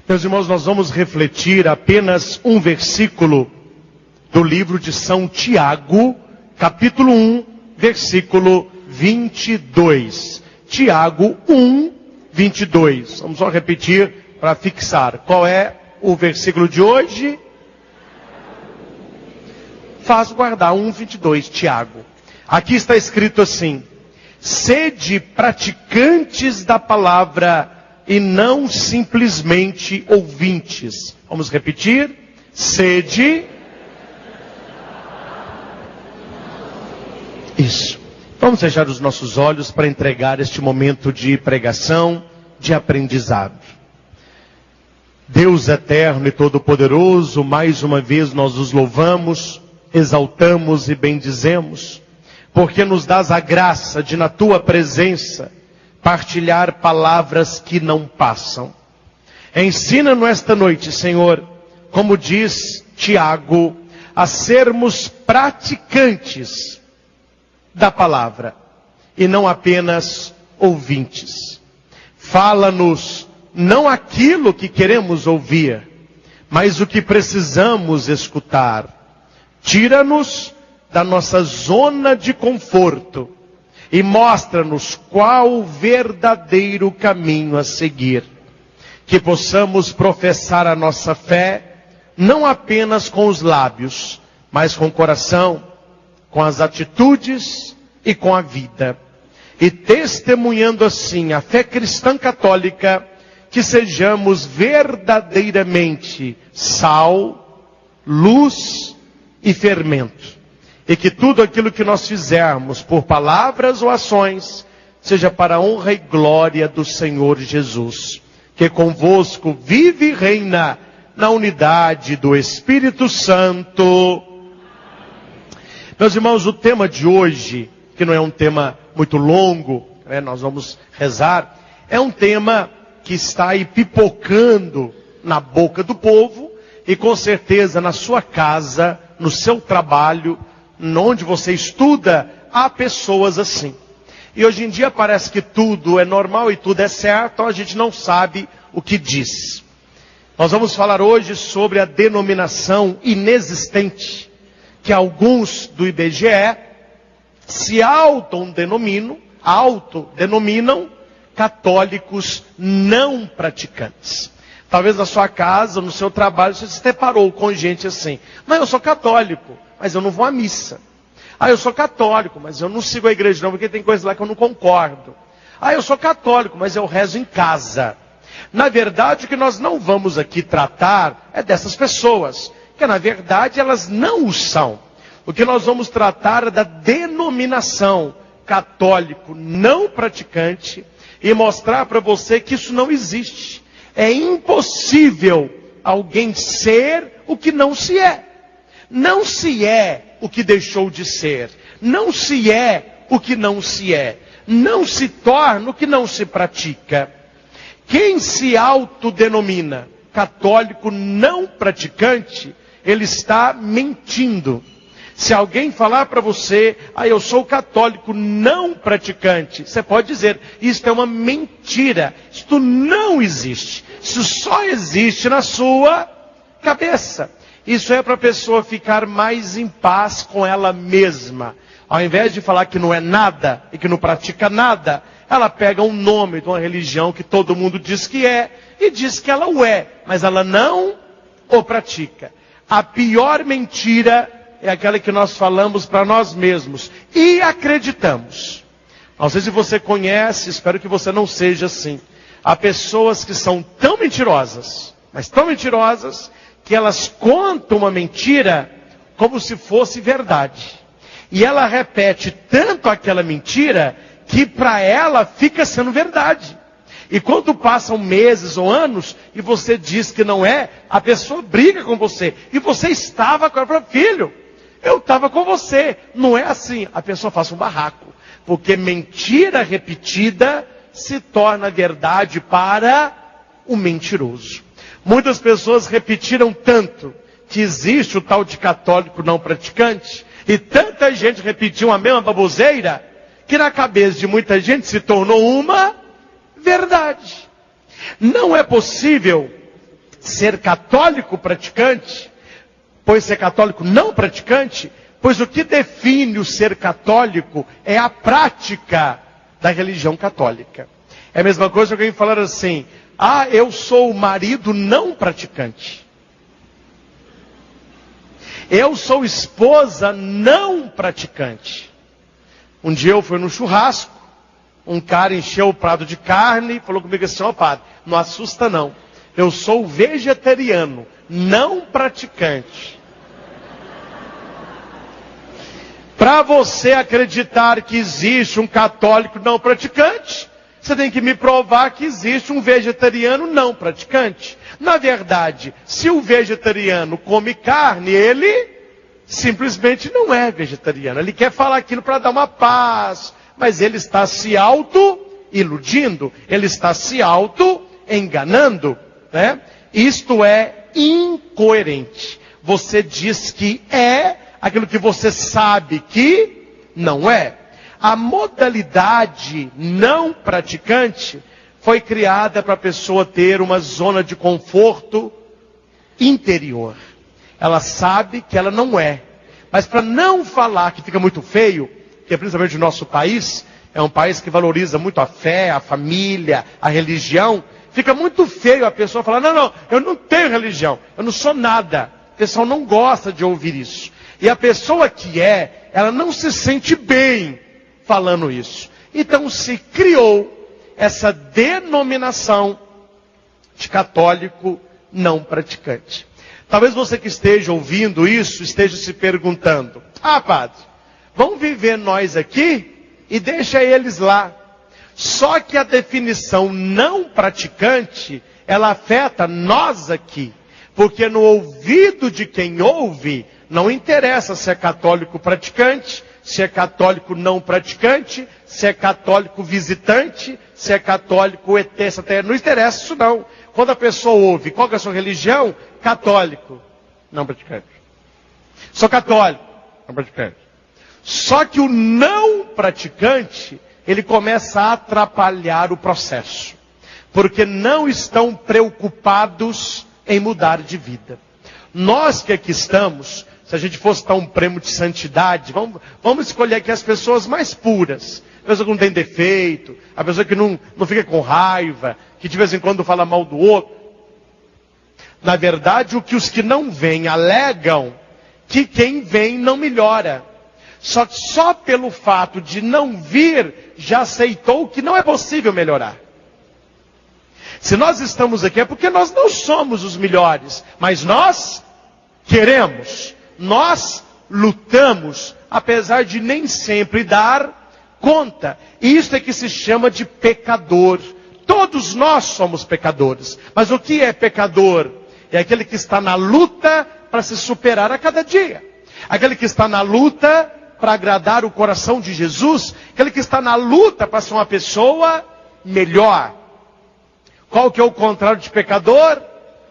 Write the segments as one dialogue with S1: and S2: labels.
S1: Meus irmãos, nós vamos refletir apenas um versículo do livro de São Tiago, capítulo 1, versículo 22. Tiago 1, 22. Vamos só repetir para fixar. Qual é o versículo de hoje? Faz guardar 1, 22, Tiago. Aqui está escrito assim: sede praticantes da palavra e não simplesmente ouvintes. Vamos repetir? Sede. Isso. Vamos fechar os nossos olhos para entregar este momento de pregação, de aprendizado. Deus eterno e todo-poderoso, mais uma vez nós os louvamos, exaltamos e bendizemos, porque nos dás a graça de, na tua presença, partilhar palavras que não passam. Ensina-nos esta noite, Senhor, como diz Tiago, a sermos praticantes da palavra e não apenas ouvintes. Fala-nos não aquilo que queremos ouvir, mas o que precisamos escutar. Tira-nos da nossa zona de conforto e mostra-nos qual o verdadeiro caminho a seguir. Que possamos professar a nossa fé, não apenas com os lábios, mas com o coração, com as atitudes e com a vida. E testemunhando assim a fé cristã católica, que sejamos verdadeiramente sal, luz e fermento. E que tudo aquilo que nós fizermos, por palavras ou ações, seja para a honra e glória do Senhor Jesus, que convosco vive e reina na unidade do Espírito Santo. Meus irmãos, o tema de hoje, que não é um tema muito longo, nós vamos rezar, é um tema que está aí pipocando na boca do povo, e com certeza na sua casa, no seu trabalho, onde você estuda, há pessoas assim. E hoje em dia parece que tudo é normal e tudo é certo, então a gente não sabe o que diz. Nós vamos falar hoje sobre a denominação inexistente, que alguns do IBGE se autodenominam católicos não praticantes. Talvez na sua casa, no seu trabalho, você se deparou com gente assim: mas eu sou católico, mas eu não vou à missa. Eu sou católico, mas eu não sigo a igreja não, porque tem coisa lá que eu não concordo. Eu sou católico, mas eu rezo em casa. Na verdade, o que nós não vamos aqui tratar é dessas pessoas, que na verdade elas não o são. O que nós vamos tratar é da denominação católico não praticante e mostrar para você que isso não existe. É impossível alguém ser o que não se é. Não se é o que deixou de ser. Não se é o que não se é. Não se torna o que não se pratica. Quem se autodenomina católico não praticante, ele está mentindo. Se alguém falar para você: eu sou católico não praticante, você pode dizer: isto é uma mentira, isto não existe, isso só existe na sua cabeça. Isso é para a pessoa ficar mais em paz com ela mesma. Ao invés de falar que não é nada e que não pratica nada, ela pega um nome de uma religião que todo mundo diz que é e diz que ela o é, mas ela não o pratica. A pior mentira é aquela que nós falamos para nós mesmos e acreditamos. Não sei se você conhece, espero que você não seja assim. Há pessoas que são tão mentirosas, mas tão mentirosas, que elas contam uma mentira como se fosse verdade. E ela repete tanto aquela mentira que para ela fica sendo verdade. E quando passam meses ou anos e você diz que não é, a pessoa briga com você. E você estava com ela, filho, eu estava com você. Não é assim. A pessoa faz um barraco. Porque mentira repetida se torna verdade para o mentiroso. Muitas pessoas repetiram tanto que existe o tal de católico não praticante, e tanta gente repetiu a mesma baboseira, que na cabeça de muita gente se tornou uma verdade. Não é possível ser católico praticante, pois ser católico não praticante, pois o que define o ser católico é a prática da religião católica. É a mesma coisa que alguém falar assim, eu sou o marido não praticante. Eu sou esposa não praticante. Um dia eu fui no churrasco, um cara encheu o prato de carne e falou comigo assim, padre, não assusta não. Eu sou vegetariano, não praticante. Para você acreditar que existe um católico não praticante, você tem que me provar que existe um vegetariano não praticante. Na verdade, se o vegetariano come carne, ele simplesmente não é vegetariano. Ele quer falar aquilo para dar uma paz, mas ele está se auto-iludindo, ele está se auto-enganando, né? Isto é incoerente. Você diz que é aquilo que você sabe que não é. A modalidade não praticante foi criada para a pessoa ter uma zona de conforto interior. Ela sabe que ela não é. Mas para não falar que fica muito feio, que principalmente o nosso país, é um país que valoriza muito a fé, a família, a religião, fica muito feio a pessoa falar, não, eu não tenho religião, eu não sou nada. O pessoal não gosta de ouvir isso. E a pessoa que ela não se sente bem falando isso. Então se criou essa denominação de católico não praticante. Talvez você que esteja ouvindo isso, esteja se perguntando, padre, vamos viver nós aqui e deixa eles lá. Só que a definição não praticante, ela afeta nós aqui. Porque no ouvido de quem ouve, não interessa se é católico praticante, se é católico não praticante, se é católico visitante, se é católico ET, não interessa isso não. Quando a pessoa ouve, qual que é a sua religião? Católico, não praticante. Sou católico, não praticante. Só que o não praticante, ele começa a atrapalhar o processo. Porque não estão preocupados em mudar de vida. Nós que aqui estamos, se a gente fosse dar um prêmio de santidade, vamos escolher aqui as pessoas mais puras. A pessoa que não tem defeito, a pessoa que não fica com raiva, que de vez em quando fala mal do outro. Na verdade, o que os que não vêm alegam, que quem vem não melhora. Só pelo fato de não vir, já aceitou que não é possível melhorar. Se nós estamos aqui é porque nós não somos os melhores, mas nós queremos, nós lutamos, apesar de nem sempre dar conta. Isso é que se chama de pecador. Todos nós somos pecadores. Mas o que é pecador? É aquele que está na luta para se superar a cada dia. Aquele que está na luta para agradar o coração de Jesus. Aquele que está na luta para ser uma pessoa melhor. Qual que é o contrário de pecador?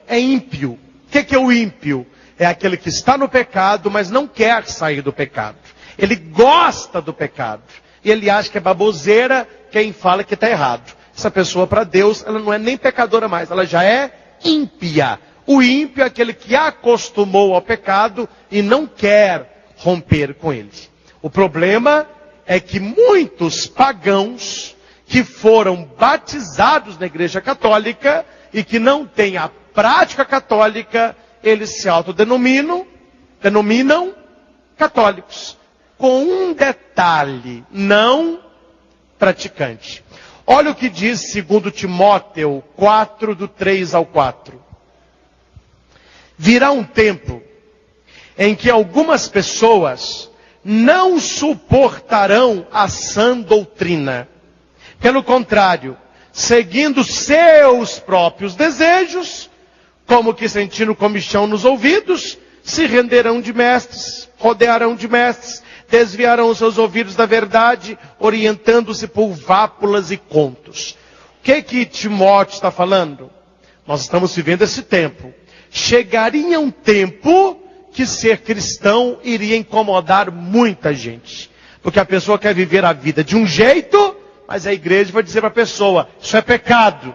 S1: É ímpio. O que é o ímpio? É aquele que está no pecado, mas não quer sair do pecado. Ele gosta do pecado. E ele acha que é baboseira quem fala que está errado. Essa pessoa, para Deus, ela não é nem pecadora mais, ela já é ímpia. O ímpio é aquele que acostumou ao pecado e não quer romper com ele. O problema é que muitos pagãos que foram batizados na igreja católica e que não têm a prática católica, eles se autodenominam católicos. Com um detalhe, não praticante. Olha o que diz 2 Timóteo 4, do 3 ao 4. Virá um tempo em que algumas pessoas não suportarão a sã doutrina. Pelo contrário, seguindo seus próprios desejos, como que sentindo comichão nos ouvidos, se renderão de mestres, rodearão de mestres, desviarão os seus ouvidos da verdade, orientando-se por vápulas e contos. O que Timóteo está falando? Nós estamos vivendo esse tempo. Chegaria um tempo que ser cristão iria incomodar muita gente. Porque a pessoa quer viver a vida de um jeito, mas a igreja vai dizer para a pessoa, isso é pecado.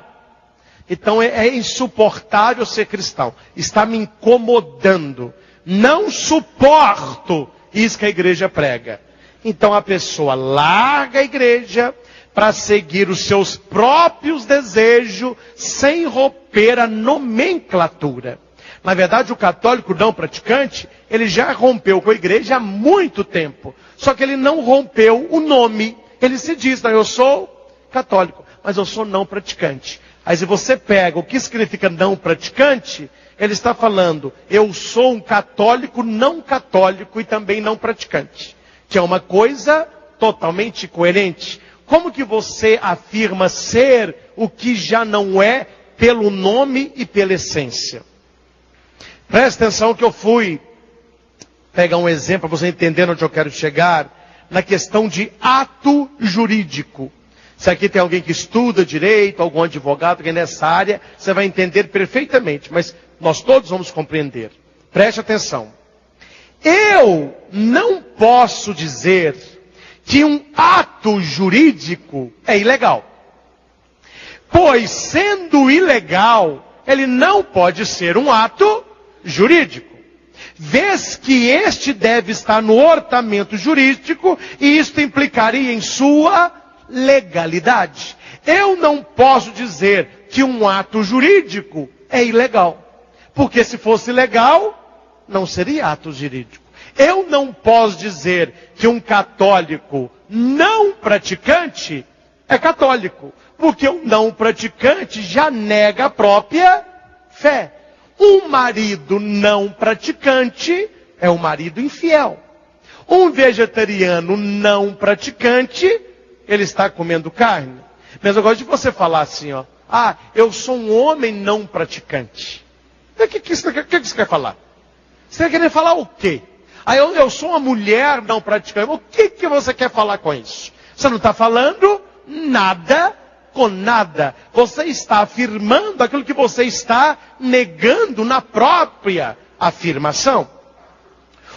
S1: Então é insuportável ser cristão. Está me incomodando. Não suporto isso que a igreja prega. Então a pessoa larga a igreja para seguir os seus próprios desejos, sem romper a nomenclatura. Na verdade, o católico não praticante, ele já rompeu com a igreja há muito tempo. Só que ele não rompeu o nome. Ele se diz, não, eu sou católico, mas eu sou não praticante. Aí se você pega o que significa não praticante, ele está falando, eu sou um católico não católico e também não praticante. Que é uma coisa totalmente coerente. Como que você afirma ser o que já não é pelo nome e pela essência? Presta atenção que eu fui pegar um exemplo para você entender onde eu quero chegar, na questão de ato jurídico. Se aqui tem alguém que estuda direito, algum advogado que é nessa área, você vai entender perfeitamente, mas nós todos vamos compreender. Preste atenção. Eu não posso dizer que um ato jurídico é ilegal. Pois, sendo ilegal, ele não pode ser um ato jurídico. Vez que este deve estar no orçamento jurídico, e isto implicaria em sua legalidade. Eu não posso dizer que um ato jurídico é ilegal. Porque se fosse legal, não seria ato jurídico. Eu não posso dizer que um católico não praticante é católico. Porque o não praticante já nega a própria fé. Um marido não praticante é um marido infiel. Um vegetariano não praticante, ele está comendo carne. Mas eu gosto de você falar assim, ó. Ah, eu sou um homem não praticante. O que você quer falar? Você quer falar o quê? Ah, eu sou uma mulher não praticante. O que você quer falar com isso? Você não está falando nada com nada. Você está afirmando aquilo que você está negando na própria afirmação.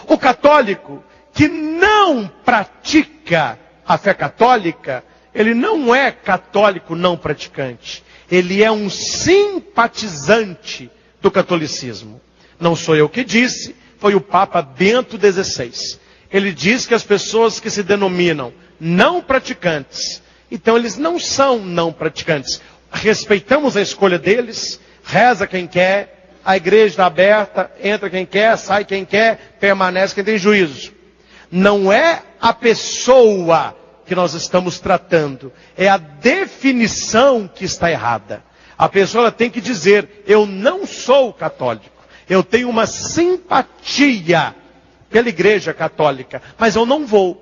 S1: O católico que não pratica a fé católica, ele não é católico não praticante. Ele é um simpatizante do catolicismo. Não sou eu que disse, foi o Papa Bento XVI. Ele diz que as pessoas que se denominam não praticantes, então eles não são não praticantes. Respeitamos a escolha deles, reza quem quer, a igreja está aberta, entra quem quer, sai quem quer, permanece quem tem juízo. Não é a pessoa que nós estamos tratando, é a definição que está errada. A pessoa tem que dizer, eu não sou católico, eu tenho uma simpatia pela igreja católica, mas eu não vou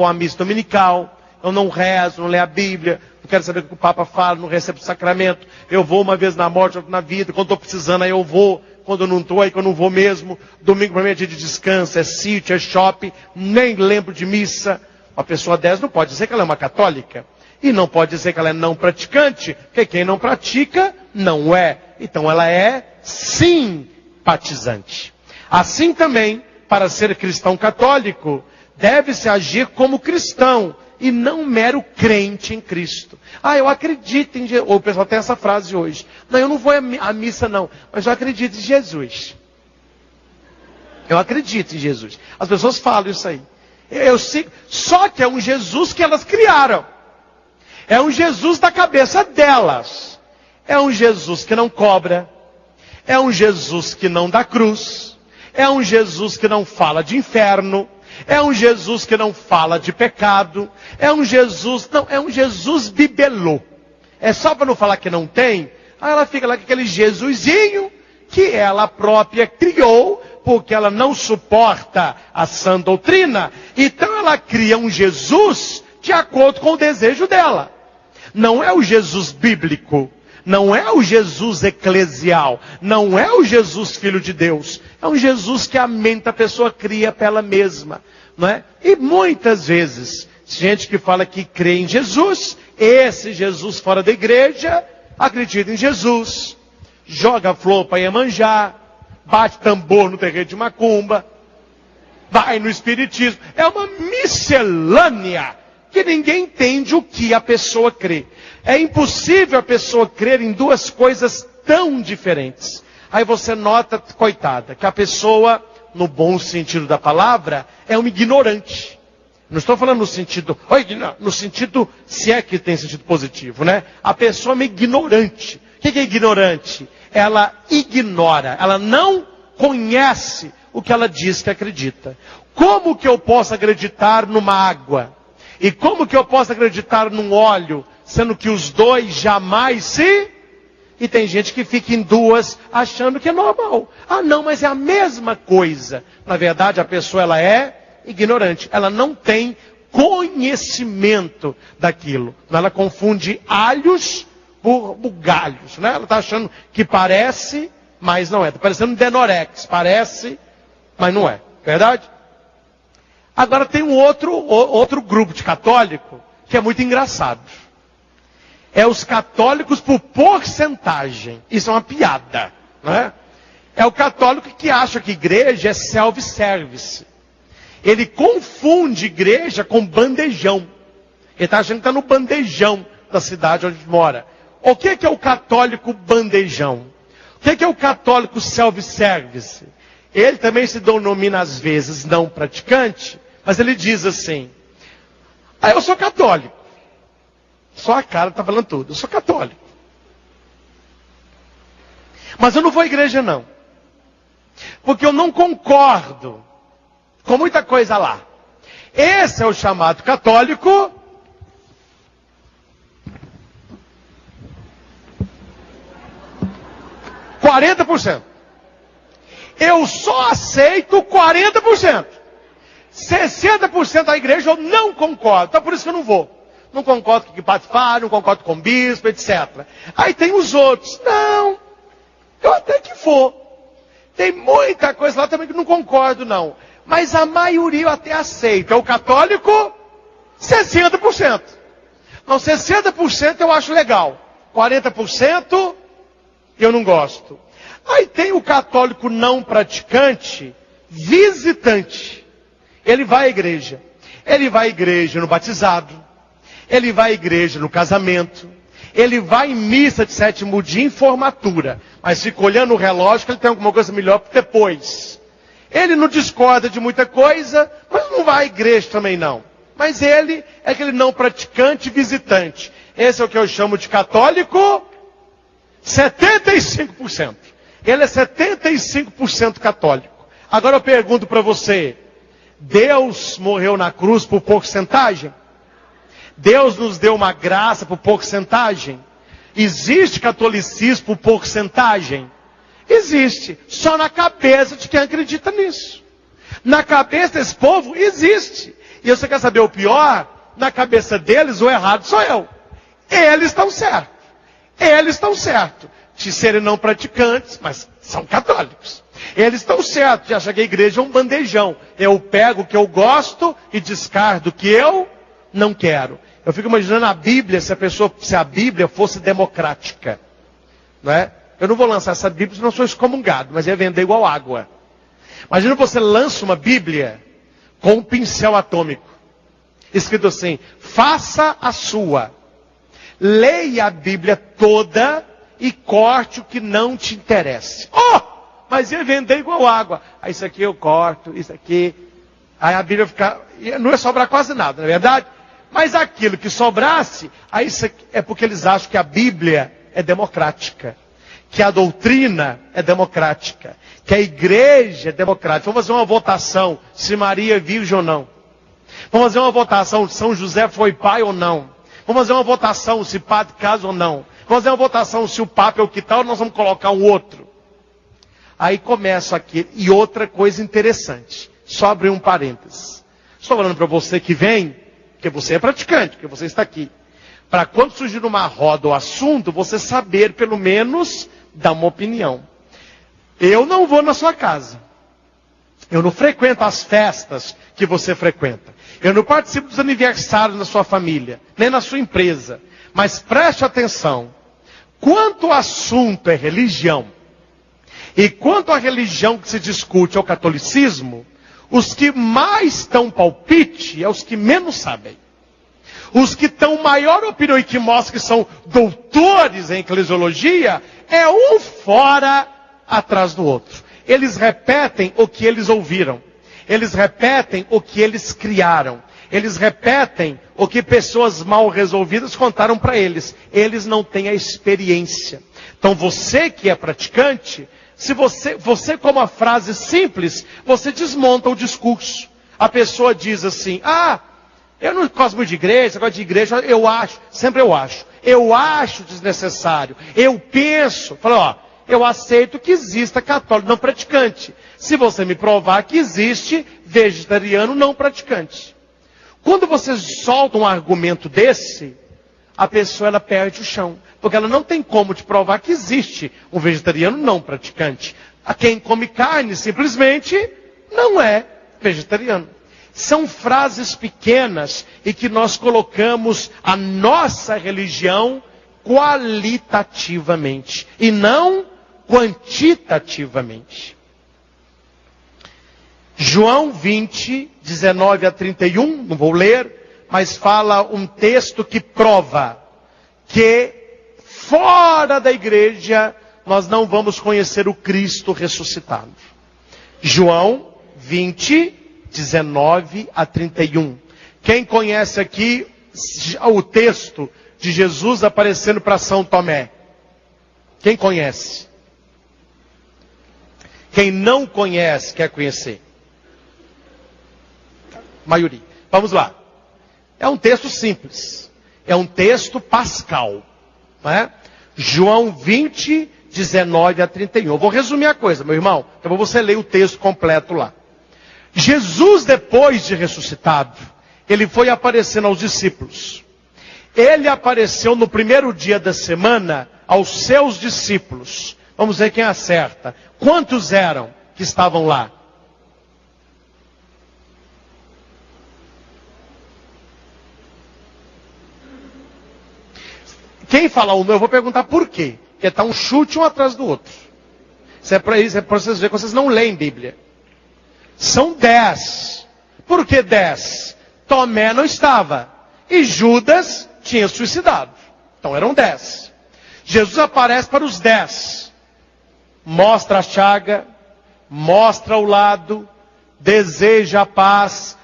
S1: à missa dominical, eu não rezo, não leio a Bíblia, não quero saber o que o Papa fala, não recebo o sacramento, eu vou uma vez na morte, outra na vida, quando estou precisando aí eu vou, quando eu não estou aí que eu não vou mesmo, domingo para mim é dia de descanso, é sítio, é shopping, nem lembro de missa. Uma pessoa dessa não pode dizer que ela é uma católica, e não pode dizer que ela é não praticante, porque quem não pratica, não é. Então ela é simpatizante. Assim também, para ser cristão católico, deve-se agir como cristão, e não mero crente em Cristo. Ah, eu acredito em Jesus. Ou o pessoal tem essa frase hoje. Não, eu não vou à missa não, mas eu acredito em Jesus. Eu acredito em Jesus. As pessoas falam isso aí. Eu sei, só que é um Jesus que elas criaram. É um Jesus da cabeça delas. É um Jesus que não cobra. É um Jesus que não dá cruz. É um Jesus que não fala de inferno. É um Jesus que não fala de pecado. É um Jesus bibelô. É só para não falar que não tem. Aí ela fica lá com aquele Jesusinho que ela própria criou, porque ela não suporta a sã doutrina. Então ela cria um Jesus de acordo com o desejo dela. Não é o Jesus bíblico. Não é o Jesus eclesial. Não é o Jesus filho de Deus. É um Jesus que a mente da pessoa cria para ela mesma. Não é? E muitas vezes, gente que fala que crê em Jesus, esse Jesus fora da igreja, acredita em Jesus, joga flor para Iemanjá, bate tambor no terreiro de macumba, vai no espiritismo. É uma miscelânea que ninguém entende o que a pessoa crê. É impossível a pessoa crer em duas coisas tão diferentes. Aí você nota, coitada, que a pessoa, no bom sentido da palavra, é um ignorante. Não estou falando no sentido, se é que tem sentido positivo, né? A pessoa é uma ignorante. O que é ignorante? Ela ignora, ela não conhece o que ela diz que acredita. Como que eu posso acreditar numa água? E como que eu posso acreditar num óleo, sendo que os dois jamais se... E tem gente que fica em duas achando que é normal. Ah não, mas é a mesma coisa. Na verdade a pessoa ela é ignorante. Ela não tem conhecimento daquilo. Ela confunde alhos por bugalhos. Né? Ela está achando que parece, mas não é. Está parecendo um Denorex. Parece, mas não é. Verdade? Agora tem um outro grupo de católico que é muito engraçado. É os católicos por porcentagem. Isso é uma piada, não é? É o católico que acha que igreja é self-service. Ele confunde igreja com bandejão. Ele está achando que está no bandejão da cidade onde mora. O que é o católico bandejão? O que é o católico self-service? Ele também se denomina às vezes não praticante, mas ele diz assim: eu sou católico. Só a cara está falando tudo. Eu sou católico. Mas eu não vou à igreja não. Porque eu não concordo com muita coisa lá. Esse é o chamado católico 40%. Eu só aceito 40%. 60% da igreja eu não concordo. Então por isso que eu não vou. Não concordo com o que o padre fala, não concordo com o bispo, etc. Aí tem os outros. Não, eu até que vou. Tem muita coisa lá também que não concordo, não. Mas a maioria eu até aceito. É o católico, 60%. Não, 60% eu acho legal. 40% eu não gosto. Aí tem o católico não praticante, visitante. Ele vai à igreja. Ele vai à igreja no batizado. Ele vai à igreja no casamento. Ele vai em missa de sétimo dia em formatura. Mas fica olhando o relógio que ele tem alguma coisa melhor para depois. Ele não discorda de muita coisa, mas não vai à igreja também não. Mas ele é aquele não praticante visitante. Esse é o que eu chamo de católico 75%. Ele é 75% católico. Agora eu pergunto para você: Deus morreu na cruz por porcentagem? Deus nos deu uma graça por porcentagem? Existe catolicismo por porcentagem? Existe. Só na cabeça de quem acredita nisso. Na cabeça desse povo existe. E você quer saber o pior? Na cabeça deles o errado sou eu. Eles estão certos. Eles estão certos de serem não praticantes, mas são católicos. Eles estão certos de achar que a igreja é um bandejão. Eu pego o que eu gosto e descarto o que eu não quero. Eu fico imaginando a Bíblia, se a Bíblia fosse democrática. Não é? Eu não vou lançar essa Bíblia, senão eu sou excomungado, mas ia vender igual água. Imagina você lança uma Bíblia com um pincel atômico. Escrito assim: faça a sua. Leia a Bíblia toda e corte o que não te interesse. Mas ia vender igual água. Aí isso aqui eu corto, isso aqui. Aí a Bíblia não ia sobrar quase nada, não é verdade? Mas aquilo que sobrasse, aí isso é porque eles acham que a Bíblia é democrática. Que a doutrina é democrática. Que a igreja é democrática. Vamos fazer uma votação se Maria é virgem ou não. Vamos fazer uma votação se São José foi pai ou não. Vamos fazer uma votação se padre casa ou não. Vamos fazer uma votação se o Papa é o que tal, ou nós vamos colocar um outro. Aí começa aqui. E outra coisa interessante. Só abrir um parênteses. Estou falando para você que vem, que você é praticante, que você está aqui. Para quando surgir uma roda ou assunto, você saber pelo menos dar uma opinião. Eu não vou na sua casa. Eu não frequento as festas que você frequenta. Eu não participo dos aniversários da sua família, nem na sua empresa. Mas preste atenção. Quanto o assunto é religião, e quanto a religião que se discute é o catolicismo, os que mais dão palpite é os que menos sabem. Os que têm maior opinião e que mostram que são doutores em eclesiologia, é um fora atrás do outro. Eles repetem o que eles ouviram. Eles repetem o que eles criaram. Eles repetem o que pessoas mal resolvidas contaram para eles. Eles não têm a experiência. Então você que é praticante, se você com uma frase simples, você desmonta o discurso. A pessoa diz assim, eu não gosto muito de igreja, eu gosto de igreja, eu acho desnecessário, eu penso, eu aceito que exista católico não praticante, se você me provar que existe vegetariano não praticante. Quando você solta um argumento desse, a pessoa ela perde o chão, porque ela não tem como te provar que existe um vegetariano não praticante. A quem come carne simplesmente não é vegetariano. São frases pequenas e que nós colocamos a nossa religião qualitativamente e não quantitativamente. João 20, 19 a 31, não vou ler, mas fala um texto que prova que fora da igreja nós não vamos conhecer o Cristo ressuscitado. João 20, 19 a 31. Quem conhece aqui o texto de Jesus aparecendo para São Tomé? Quem conhece? Quem não conhece, quer conhecer? Maioria. Vamos lá. É um texto simples. É um texto pascal. Não é? João 20, 19 a 31. Eu vou resumir a coisa, meu irmão. Então você lê o texto completo lá. Jesus, depois de ressuscitado, ele foi aparecendo aos discípulos. Ele apareceu no primeiro dia da semana aos seus discípulos. Vamos ver quem acerta. Quantos eram que estavam lá? Quem fala um, eu vou perguntar por quê. Porque está um chute um atrás do outro. Isso é para vocês verem que vocês não leem Bíblia. São 10. Por que 10? Tomé não estava. E Judas tinha suicidado. Então eram 10. Jesus aparece para os 10. Mostra a chaga. Mostra o lado. Deseja a paz.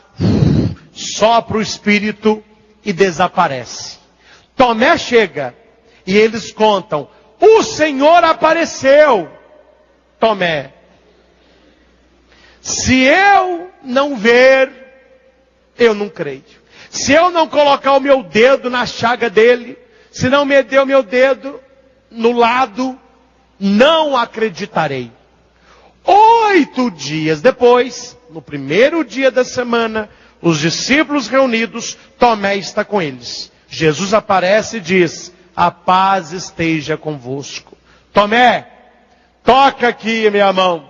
S1: Sopra o Espírito. E desaparece. Tomé chega. E eles contam. O Senhor apareceu. Tomé. Se eu não ver, eu não creio. Se eu não colocar o meu dedo na chaga dele, se não meter o meu dedo no lado, não acreditarei. 8 dias depois, no primeiro dia da semana, os discípulos reunidos, Tomé está com eles. Jesus aparece e diz, a paz esteja convosco. Tomé, toca aqui minha mão.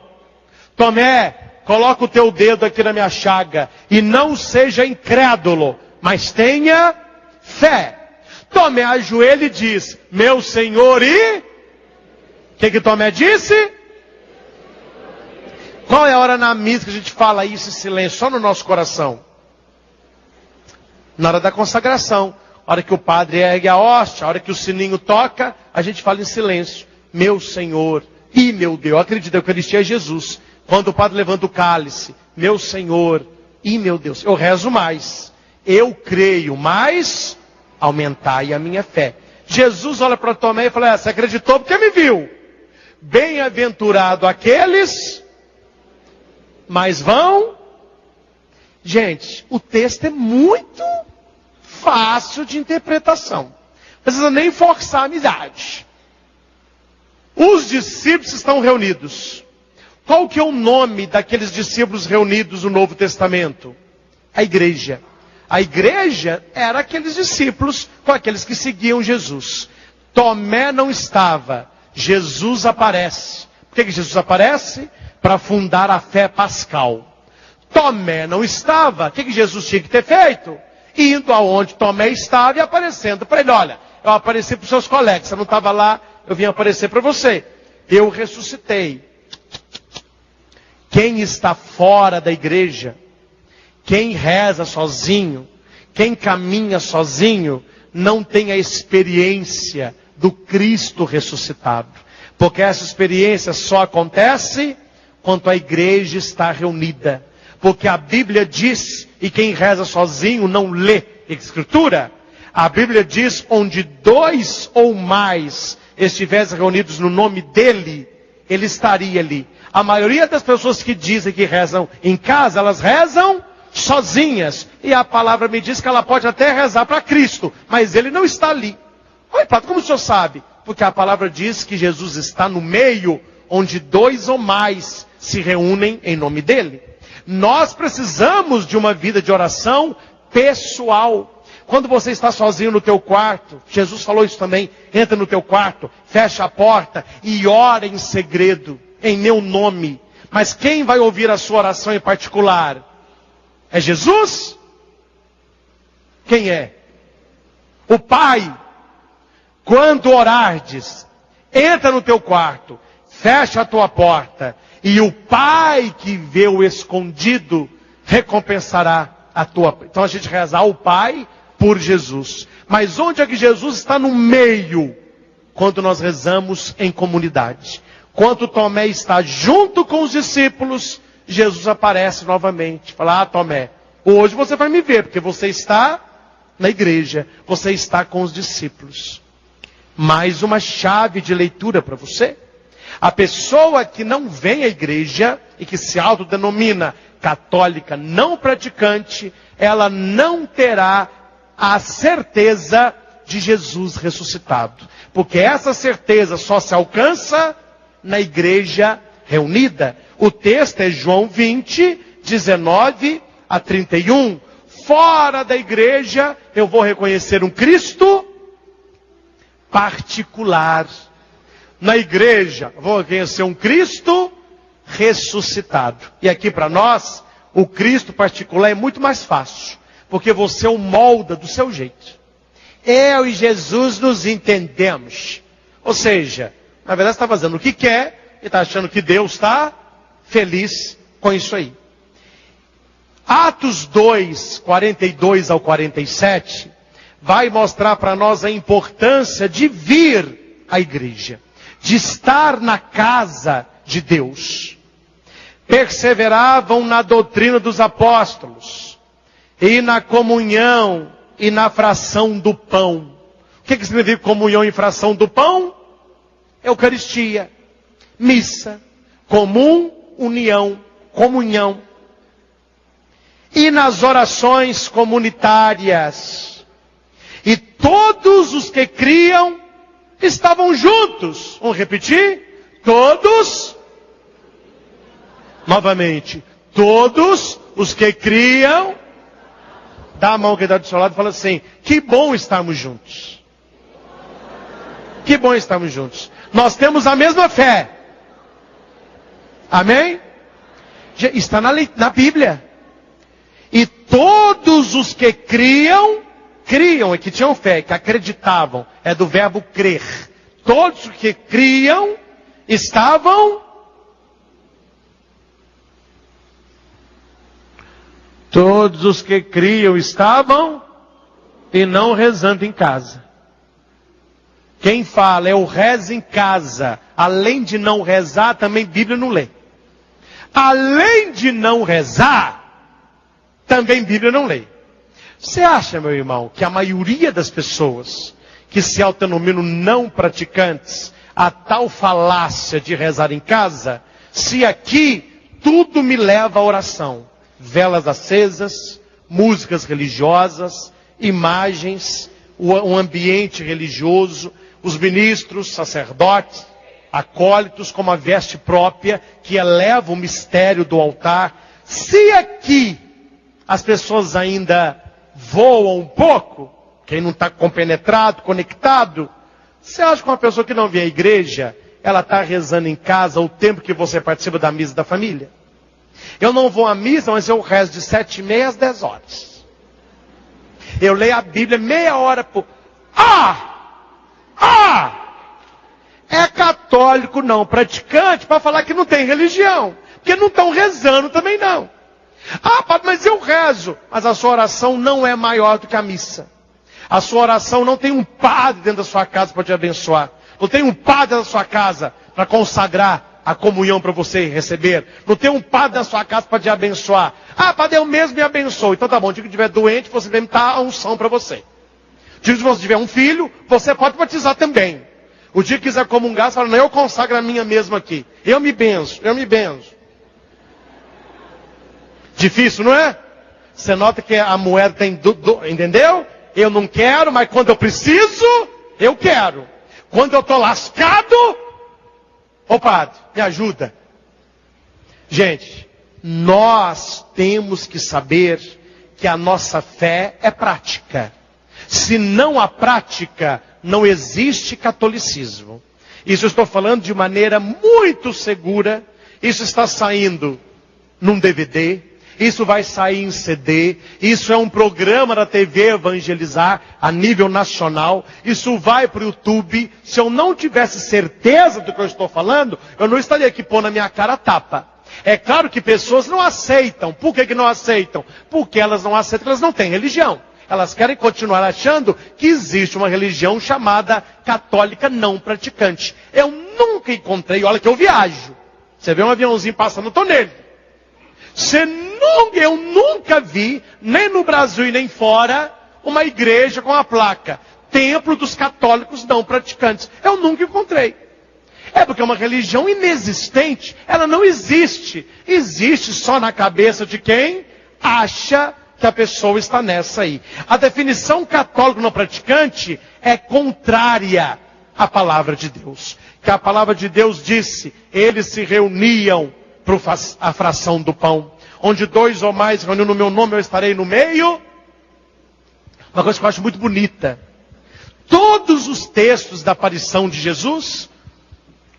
S1: Tomé, coloca o teu dedo aqui na minha chaga. E não seja incrédulo, mas tenha fé. Tomé ajoelha e diz, meu Senhor e... O que Tomé disse? Qual é a hora na missa que a gente fala isso em silêncio, só no nosso coração? Na hora da consagração. A hora que o padre ergue a hóstia, a hora que o sininho toca, a gente fala em silêncio. Meu Senhor e meu Deus. Eu acredito que a Eucaristia é Jesus. Quando o padre levanta o cálice, meu Senhor e meu Deus. Eu rezo mais. Eu creio mais, aumentai a minha fé. Jesus olha para Tomé e fala, você acreditou porque me viu. Bem-aventurado aqueles, mas vão. Gente, o texto é muito fácil de interpretação. Não precisa nem forçar a amizade. Os discípulos estão reunidos. Qual que é o nome daqueles discípulos reunidos no Novo Testamento? A igreja. A igreja era aqueles discípulos com aqueles que seguiam Jesus. Tomé não estava. Jesus aparece. Por que Jesus aparece? Para fundar a fé pascal. Tomé não estava. O que Jesus tinha que ter feito? Indo aonde Tomé estava e aparecendo para ele. Olha, eu apareci para os seus colegas. Você não estava lá, eu vim aparecer para você. Eu ressuscitei. Quem está fora da igreja, quem reza sozinho, Quem caminha sozinho não tem a experiência do Cristo ressuscitado. Porque essa experiência só acontece quando a igreja está reunida. Porque a Bíblia diz, e quem reza sozinho não lê Escritura, a Bíblia diz, onde 2 ou mais estivessem reunidos no nome dele, ele estaria ali. A maioria das pessoas que dizem que rezam em casa, elas rezam sozinhas. E a palavra me diz que ela pode até rezar para Cristo, mas ele não está ali. Oi, padre, como o senhor sabe? Porque a palavra diz que Jesus está no meio, onde 2 ou mais se reúnem em nome dele. Nós precisamos de uma vida de oração pessoal. Quando você está sozinho no teu quarto, Jesus falou isso também, entra no teu quarto, fecha a porta e ora em segredo, em meu nome. Mas quem vai ouvir a sua oração em particular? É Jesus? Quem é? O Pai. Quando orardes, entra no teu quarto, fecha a tua porta, e o Pai que vê o escondido recompensará a tua. Então a gente reza ao Pai por Jesus. Mas onde é que Jesus está no meio? Quando nós rezamos em comunidade. Quando Tomé está junto com os discípulos, Jesus aparece novamente. Fala, Tomé, hoje você vai me ver, porque você está na igreja, você está com os discípulos. Mais uma chave de leitura para você. A pessoa que não vem à igreja e que se autodenomina católica não praticante, ela não terá a certeza de Jesus ressuscitado. Porque essa certeza só se alcança na igreja reunida. O texto é João 20, 19 a 31. Fora da igreja eu vou reconhecer um Cristo particular. Na igreja, vou reconhecer um Cristo ressuscitado. E aqui para nós, o Cristo particular é muito mais fácil. Porque você o molda do seu jeito. Eu e Jesus nos entendemos. Ou seja, na verdade você está fazendo o que quer e está achando que Deus está feliz com isso aí. Atos 2, 42 ao 47, vai mostrar para nós a importância de vir à igreja. De estar na casa de Deus. Perseveravam na doutrina dos apóstolos, e na comunhão, e na fração do pão. O que significa comunhão e fração do pão? Eucaristia, missa, comum, união, comunhão. E nas orações comunitárias. E todos os que criam estavam juntos. Vamos repetir? Todos. Novamente. Todos os que criam. Dá a mão que está do seu lado e fala assim: que bom estarmos juntos. Que bom estarmos juntos. Nós temos a mesma fé. Amém? Está na Bíblia. E todos os que criam é que tinham fé, que acreditavam. É do verbo crer. Todos os que criam estavam. Todos os que criam estavam e não rezando em casa. Quem fala eu rezo em casa, além de não rezar, também Bíblia não lê. Além de não rezar, também Bíblia não lê. Você acha, meu irmão, que a maioria das pessoas que se autodenominam não praticantes, a tal falácia de rezar em casa, se aqui tudo me leva à oração? Velas acesas, músicas religiosas, imagens, um ambiente religioso, os ministros, sacerdotes, acólitos com uma veste própria que eleva o mistério do altar. Se aqui as pessoas ainda voam um pouco, quem não está compenetrado, conectado, você acha que uma pessoa que não vem à igreja, ela está rezando em casa o tempo que você participa da missa da família? Eu não vou à missa, mas eu rezo de 7h30 às 10 horas. Eu leio a Bíblia meia hora por... É católico não praticante para falar que não tem religião. Porque não estão rezando também não. Ah, padre, mas eu rezo. Mas a sua oração não é maior do que a missa. A sua oração não tem um padre dentro da sua casa para te abençoar. Não tem um padre dentro da sua casa para consagrar a comunhão para você receber. Não tem um padre na sua casa para te abençoar. Ah, padre, eu mesmo me abençoo. Então tá bom, o dia que estiver doente, você vai me dar a unção para você. O dia que você tiver um filho, você pode batizar também. O dia que quiser comungar, você fala, não, eu consagro a minha mesma aqui. Eu me benzo. Difícil, não é? Você nota que a moeda tem, entendeu? Eu não quero, mas quando eu preciso, eu quero. Quando eu estou lascado, ô padre, me ajuda. Gente, nós temos que saber que a nossa fé é prática. Se não há prática, não existe catolicismo. Isso eu estou falando de maneira muito segura. Isso está saindo num DVD. Isso vai sair em CD. Isso é um programa da TV Evangelizar a nível nacional. Isso vai para o YouTube. Se eu não tivesse certeza do que eu estou falando, eu não estaria aqui pondo a minha cara a tapa. É claro que pessoas não aceitam. Por que não aceitam? Porque elas não aceitam, elas não têm religião. Elas querem continuar achando que existe uma religião chamada católica não praticante. Eu nunca encontrei, olha que eu viajo. Você vê um aviãozinho passando, eu estou nele. Eu nunca vi, nem no Brasil e nem fora, uma igreja com a placa Templo dos Católicos Não Praticantes. Eu nunca encontrei. É porque é uma religião inexistente. Ela não existe. Existe só na cabeça de quem acha que a pessoa está nessa aí. A definição católico não praticante é contrária à palavra de Deus. Que a palavra de Deus disse, eles se reuniam para a fração do pão. Onde 2 ou mais reuniam no meu nome, eu estarei no meio. Uma coisa que eu acho muito bonita. Todos os textos da aparição de Jesus,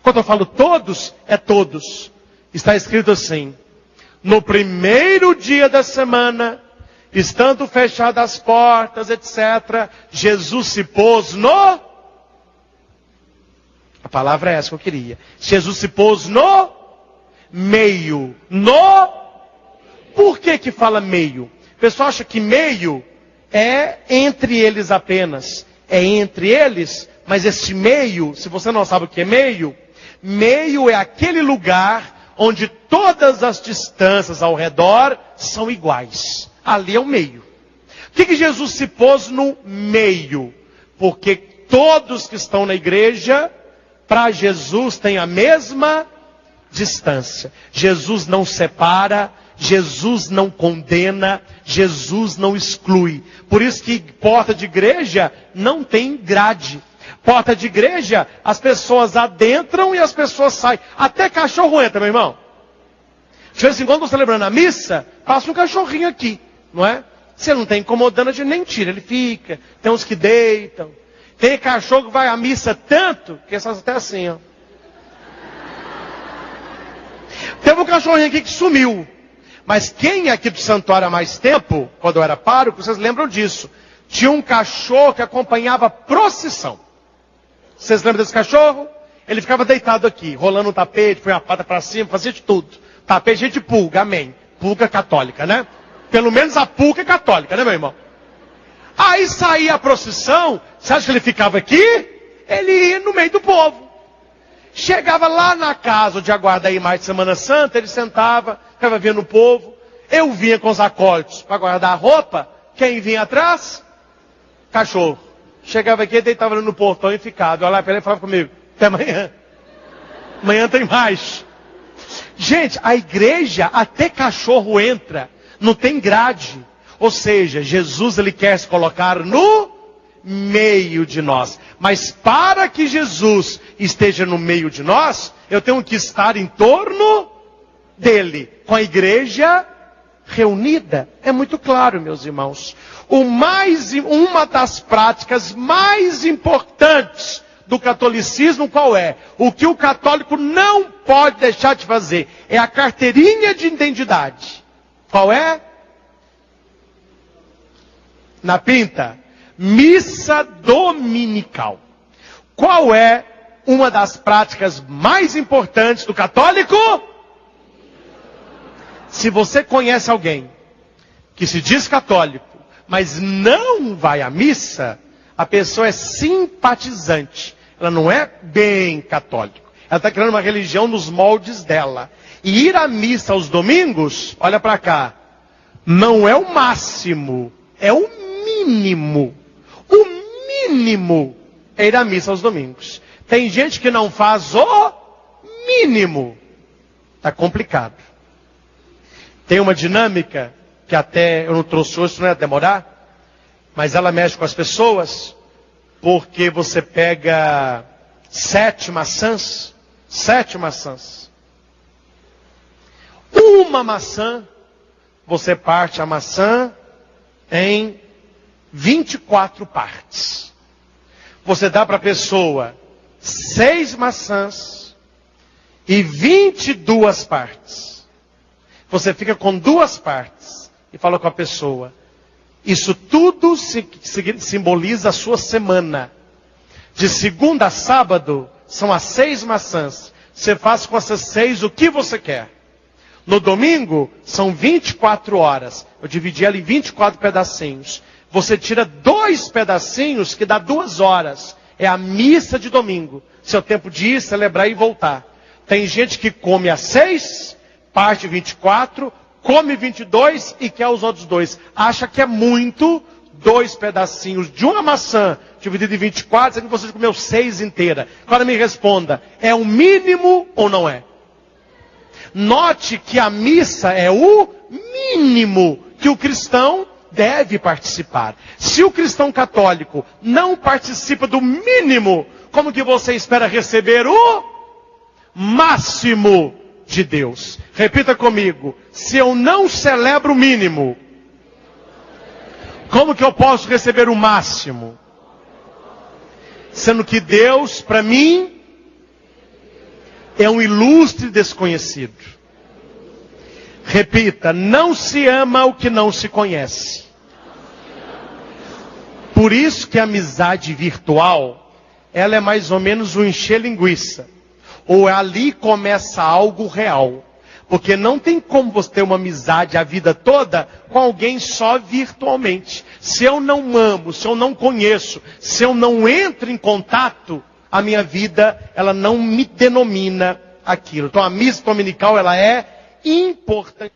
S1: quando eu falo todos, é todos. Está escrito assim, no primeiro dia da semana, estando fechadas as portas, etc., Jesus se pôs no... A palavra é essa que eu queria. Jesus se pôs no meio. Por que fala meio? O pessoal acha que meio é entre eles apenas. É entre eles, mas esse meio, se você não sabe o que é meio é aquele lugar onde todas as distâncias ao redor são iguais. Ali é o meio. Por que Jesus se pôs no meio? Porque todos que estão na igreja, para Jesus tem a mesma distância. Jesus não separa, Jesus não condena, Jesus não exclui. Por isso que porta de igreja não tem grade. Porta de igreja, as pessoas adentram e as pessoas saem. Até cachorro entra, meu irmão. De vez em quando, celebrando a missa, passa um cachorrinho aqui, não é? Se ele não está incomodando, a gente nem tira, ele fica. Tem uns que deitam. Tem cachorro que vai à missa tanto, que essas até assim, ó. Teve um cachorrinho aqui que sumiu. Mas quem é aqui do santuário há mais tempo, quando eu era pároco, vocês lembram disso. Tinha um cachorro que acompanhava a procissão. Vocês lembram desse cachorro? Ele ficava deitado aqui, rolando um tapete, põe a pata para cima, fazia de tudo. Tapete de pulga, amém. Pulga católica, né? Pelo menos a pulga é católica, né, meu irmão? Aí saía a procissão, você acha que ele ficava aqui? Ele ia no meio do povo. Chegava lá na casa onde aguarda a imagem de Semana Santa, ele sentava, ficava vendo o povo. Eu vinha com os acólitos para guardar a roupa. Quem vinha atrás? Cachorro. Chegava aqui, deitava no portão e ficava. Eu olhava para ele e falava comigo, até amanhã. Amanhã tem mais. Gente, a igreja, até cachorro entra. Não tem grade. Ou seja, Jesus ele quer se colocar no meio de nós. Mas para que Jesus esteja no meio de nós, eu tenho que estar em torno dele, com a igreja reunida. É muito claro, meus irmãos. Uma das práticas mais importantes do catolicismo qual é? O que o católico não pode deixar de fazer é a carteirinha de identidade. Qual é? Na pinta. Missa dominical. Qual é uma das práticas mais importantes do católico? Se você conhece alguém que se diz católico, mas não vai à missa, a pessoa é simpatizante. Ela não é bem católica. Ela está criando uma religião nos moldes dela. E ir à missa aos domingos, olha para cá, não é o máximo, é o mínimo. O mínimo é ir à missa aos domingos. Tem gente que não faz o mínimo. Está complicado. Tem uma dinâmica que até eu não trouxe hoje, isso não ia demorar, mas ela mexe com as pessoas, porque você pega 7 maçãs, uma maçã, você parte a maçã em 24 partes. Você dá para a pessoa 6 maçãs e 22 partes. Você fica com 2 partes e fala com a pessoa: isso tudo simboliza a sua semana. De segunda a sábado, são as 6 maçãs. Você faz com essas 6 o que você quer. No domingo, são 24 horas. Eu dividi ela em 24 pedacinhos. Você tira 2 pedacinhos, que dá 2 horas. É a missa de domingo. Seu tempo de ir, celebrar e voltar. Tem gente que come às 6, parte 24, come 22 e quer os outros 2. Acha que é muito 2 pedacinhos de uma maçã dividido em 24, sendo que você comeu 6 inteira. Agora me responda, é o mínimo ou não é? Note que a missa é o mínimo que o cristão deve participar. Se o cristão católico não participa do mínimo, como que você espera receber o máximo de Deus? Repita comigo: se eu não celebro o mínimo, como que eu posso receber o máximo? Sendo que Deus, para mim, é um ilustre desconhecido. Repita: não se ama o que não se conhece. Por isso que a amizade virtual, ela é mais ou menos um encher linguiça. Ou ali começa algo real. Porque não tem como você ter uma amizade a vida toda com alguém só virtualmente. Se eu não amo, se eu não conheço, se eu não entro em contato, a minha vida, ela não me denomina aquilo. Então a missa dominical, ela é importante.